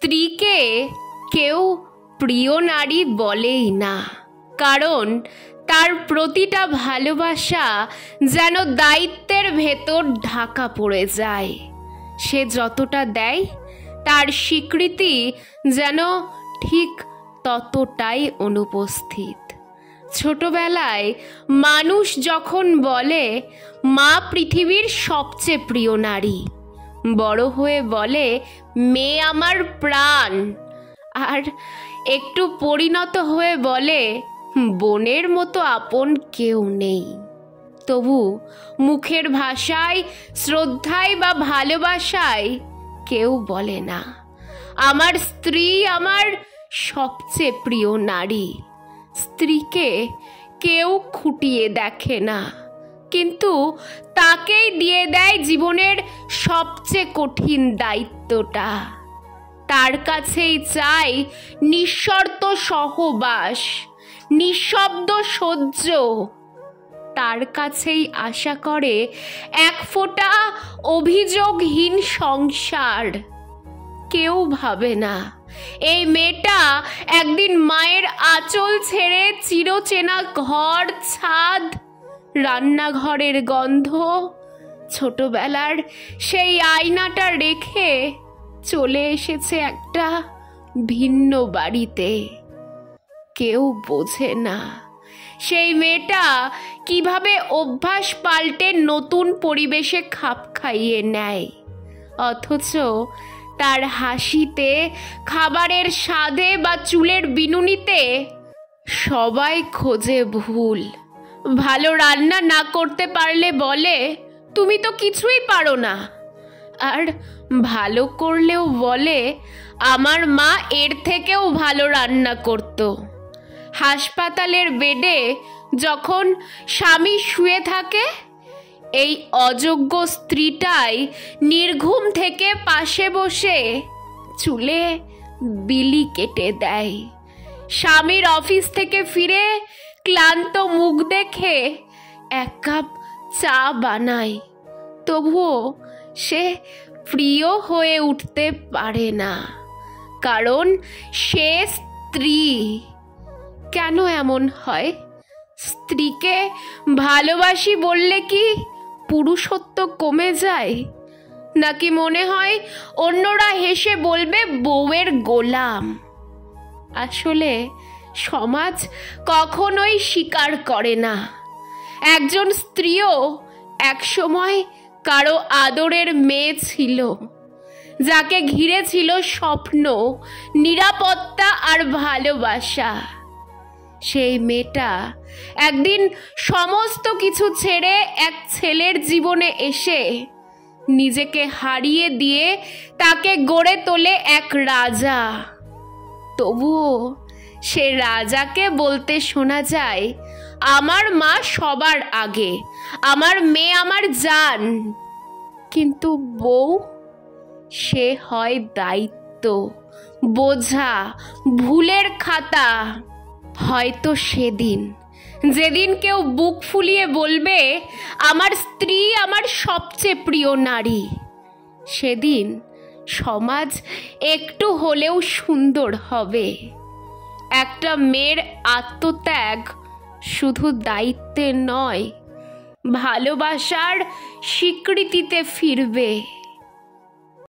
স্ত্রীকে কেউ প্রিয় নারী বলেই না, কারণ তার প্রতিটা ভালোবাসা যেন দায়িত্বের ভেতর ঢাকা পড়ে যায়। সে যতটা দেয় তার স্বীকৃতি যেন ঠিক ততটাই অনুপস্থিত। ছোটবেলায় মানুষ যখন বলে মা পৃথিবীর সবচেয়ে প্রিয় নারী, বড় হয়ে বলে মেয়ে আমার প্রাণ, আর একটু পরিণত হয়ে বলে বোনের মতো আপন কেউ নেই। তবু মুখের ভাষায়, শ্রদ্ধায় বা ভালোবাসায় কেউ বলে না আমার স্ত্রী আমার সবচেয়ে প্রিয় নারী। স্ত্রীকে কেউ খুঁটিয়ে দেখে না, কিন্তু তাকেই দিয়ে দেয় জীবনের সবচেয়ে কঠিন দায়িত্বটা। তার কাছেই চাই নিঃশর্ত সহবাস, নিঃশব্দ সহ্য। তার কাছেই আশা করে এক ফোঁটা অভিযোগহীন সংসার। কেউ ভাবে না এই মেয়েটা একদিন মায়ের আঁচল ছেড়ে চিরচেনা ঘর, ছাদ, রান্নাঘরের গন্ধ, ছোটবেলার সেই আয়নাটা রেখে চলে এসেছে একটা ভিন্ন বাড়িতে। কেউ বোঝে না সেই মেয়েটা কিভাবে অভ্যাস পাল্টে নতুন পরিবেশে খাপ খাইয়ে নেয়, অথচ তার হাসিতে, খাবারের স্বাদে বা চুলের বিনুনিতে সবাই খোঁজে ভুল। ভালো রান্না না করতে পারলে বলে তুমি তো কিছুই পারো না, আর ভালো করলেও বলে আমার মা এর থেকেও ভালো রান্না করত। হাসপাতালের বেডে যখন স্বামী শুয়ে থাকে, এই অযোগ্য স্ত্রীটাই নির্ঘুম থেকে পাশে বসে চুলে বিলি কেটে দেয়। স্বামীর অফিস থেকে ফিরে ক্লান্ত মুখ দেখে এক কাপ চা বানায়, তবুও সে প্রিয় হয়ে উঠতে পারে না, কারণ সে স্ত্রী। কেন এমন হয়? স্ত্রীকে ভালোবাসি বললে কি পুরুষত্ব কমে যায়, নাকি মনে হয় অন্যরা হেসে বলবে বউয়ের গোলাম? আসলে সমাজ কখনোই স্বীকার করে না একজন স্ত্রীও একসময় কারো আদরের মেয়ে ছিল, যাকে ঘিরে ছিল স্বপ্ন, নিরাপত্তা আর ভালোবাসা। সেই মেয়েটা একদিন সমস্ত কিছু ছেড়ে এক ছেলের জীবনে এসে নিজেকে হারিয়ে দিয়ে তাকে গড়ে তোলে এক রাজা। তবুও সে রাজাকে বলতে শোনা যায় আমার মা সবার আগে, আমার মেয়ে আমার জান। কিন্তু বউ, সে হয় দায়িত্ব, বোঝা, ভুলের খাতা। হয়তো সেদিন যেদিন কেউ বুক ফুলিয়ে বলবে আমার স্ত্রী আমার সবচেয়ে প্রিয় নারী, সেদিন সমাজ একটু হলেও সুন্দর হবে। একটা মেয়ের আত্মত্যাগ শুধু দায়িত্বে নয়, ভালোবাসার স্বীকৃতিতে ফিরবে।